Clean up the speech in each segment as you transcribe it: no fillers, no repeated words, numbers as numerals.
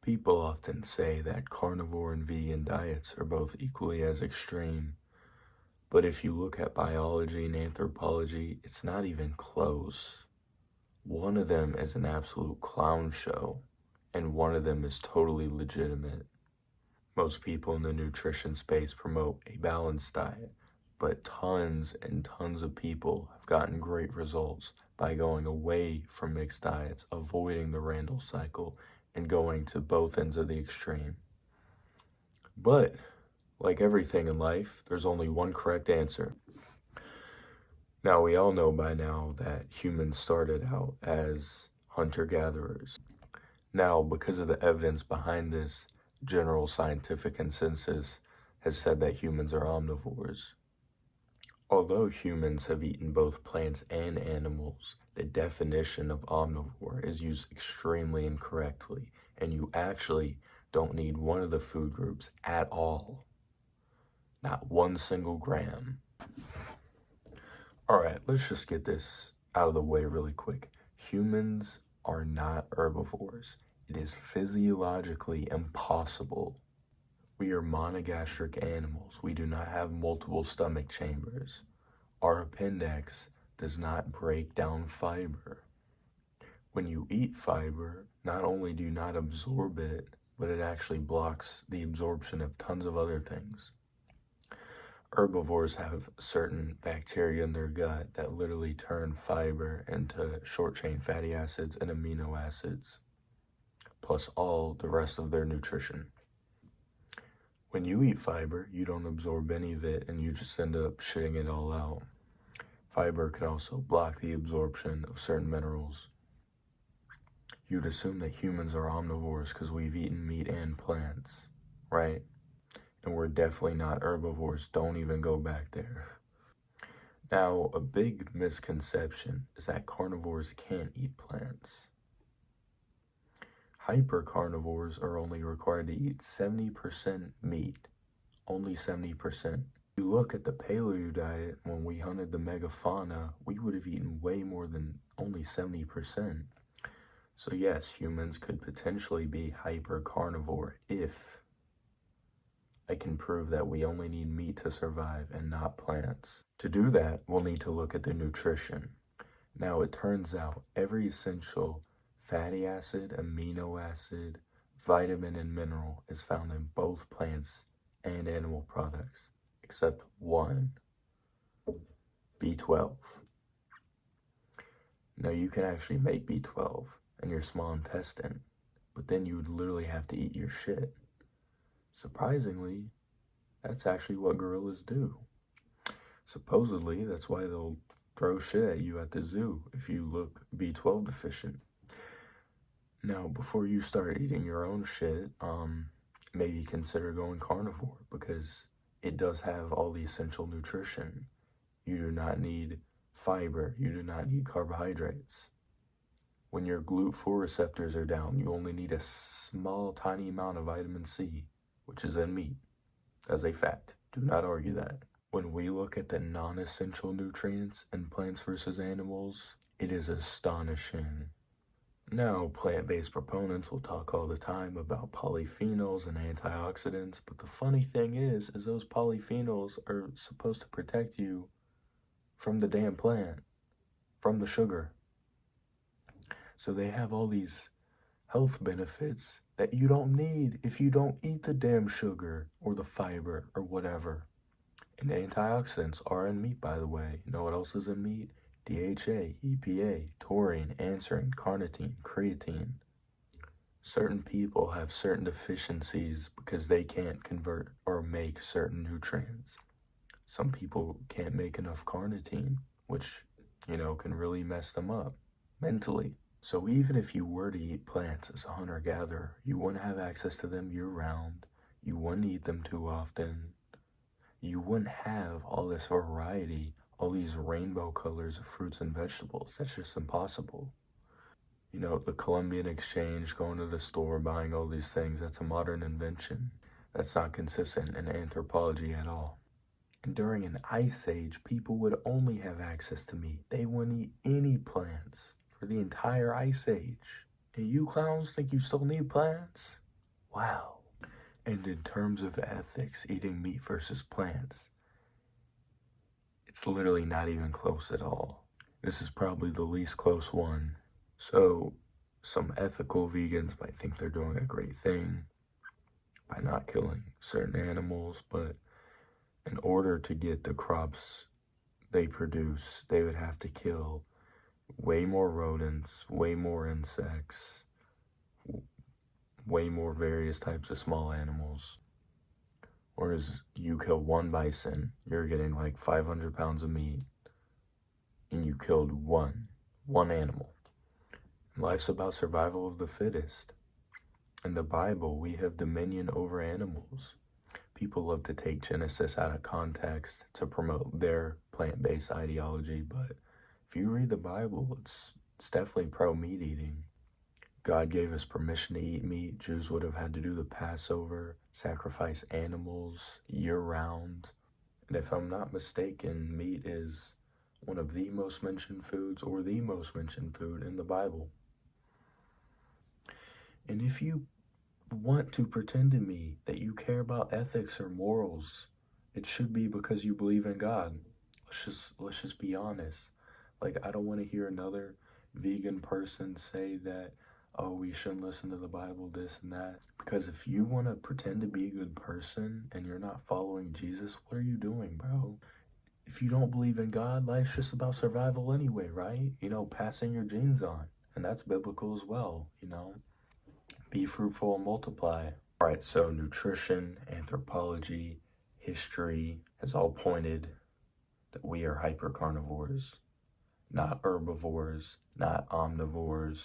People often say that carnivore and vegan diets are both equally as extreme, but if you look at biology and anthropology, it's not even close. One of them is an absolute clown show, and one of them is totally legitimate. Most people in the nutrition space promote a balanced diet, but tons and tons of people have gotten great results by going away from mixed diets, avoiding the Randall cycle, and going to both ends of the extreme. But, like everything in life, there's only one correct answer. Now, we all know by now that humans started out as hunter-gatherers. Now, because of the evidence behind this, general scientific consensus has said that humans are omnivores. Although humans have eaten both plants and animals, the definition of omnivore is used extremely incorrectly, and you actually don't need one of the food groups at all. Not one single gram. Alright, let's just get this out of the way really quick. Humans are not herbivores. It is physiologically impossible. We are monogastric animals. We do not have multiple stomach chambers. Our appendix does not break down fiber. When you eat fiber, not only do you not absorb it, but it actually blocks the absorption of tons of other things. Herbivores have certain bacteria in their gut that literally turn fiber into short-chain fatty acids and amino acids, plus all the rest of their nutrition. When you eat fiber, you don't absorb any of it and you just end up shitting it all out. Fiber can also block the absorption of certain minerals. You'd assume that humans are omnivores because we've eaten meat and plants, right? And we're definitely not herbivores. Don't even go back there. Now, a big misconception is that carnivores can't eat plants. Hypercarnivores are only required to eat 70% meat, only 70%. If you look at the paleo diet, when we hunted the megafauna, we would have eaten way more than only 70%. So yes, humans could potentially be hypercarnivore if I can prove that we only need meat to survive and not plants. To do that, we'll need to look at the nutrition. Now, it turns out every essential fatty acid, amino acid, vitamin, and mineral is found in both plants and animal products, except one, B12. Now, you can actually make B12 in your small intestine, but then you would literally have to eat your shit. Surprisingly, that's actually what gorillas do. Supposedly, that's why they'll throw shit at you at the zoo if you look B12 deficient. Now, before you start eating your own shit, maybe consider going carnivore because it does have all the essential nutrition. You do not need fiber. You do not need carbohydrates. When your GLUT4 receptors are down, you only need a small, tiny amount of vitamin C, which is in meat, as a fact. Do not argue that. When we look at the non-essential nutrients in plants versus animals, it is astonishing. Now, plant-based proponents will talk all the time about polyphenols and antioxidants, but the funny thing is those polyphenols are supposed to protect you from the damn plant, from the sugar. So they have all these health benefits that you don't need if you don't eat the damn sugar or the fiber or whatever. And antioxidants are in meat, by the way. You know what else is in meat? DHA, EPA, taurine, anserine, carnitine, creatine. Certain people have certain deficiencies because they can't convert or make certain nutrients. Some people can't make enough carnitine, which, can really mess them up mentally. So even if you were to eat plants as a hunter-gatherer, you wouldn't have access to them year-round. You wouldn't eat them too often. You wouldn't have all this variety, all these rainbow colors of fruits and vegetables. That's just impossible. The Columbian Exchange, going to the store, buying all these things, that's a modern invention. That's not consistent in anthropology at all. And during an ice age, people would only have access to meat. They wouldn't eat any plants for the entire ice age. And you clowns think you still need plants? Wow. And in terms of ethics, eating meat versus plants, it's literally not even close at all. This is probably the least close one. So, some ethical vegans might think they're doing a great thing by not killing certain animals, but in order to get the crops they produce, they would have to kill way more rodents, way more insects, way more various types of small animals. Whereas you kill one bison, you're getting like 500 pounds of meat, and you killed one animal. Life's about survival of the fittest. In the Bible, we have dominion over animals. People love to take Genesis out of context to promote their plant-based ideology, but if you read the Bible, it's definitely pro-meat eating. God gave us permission to eat meat. Jews would have had to do the Passover, sacrifice animals year-round. And if I'm not mistaken, meat is one of the most mentioned foods or the most mentioned food in the Bible. And if you want to pretend to me that you care about ethics or morals, it should be because you believe in God. Let's just be honest. Like, I don't want to hear another vegan person say that, oh, we shouldn't listen to the Bible, this and that. Because if you want to pretend to be a good person and you're not following Jesus, what are you doing, bro? If you don't believe in God, life's just about survival anyway, right? Passing your genes on. And that's biblical as well, Be fruitful and multiply. All right, so nutrition, anthropology, history has all pointed that we are hypercarnivores, not herbivores, not omnivores.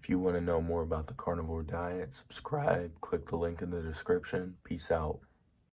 If you want to know more about the carnivore diet, subscribe, click the link in the description. Peace out.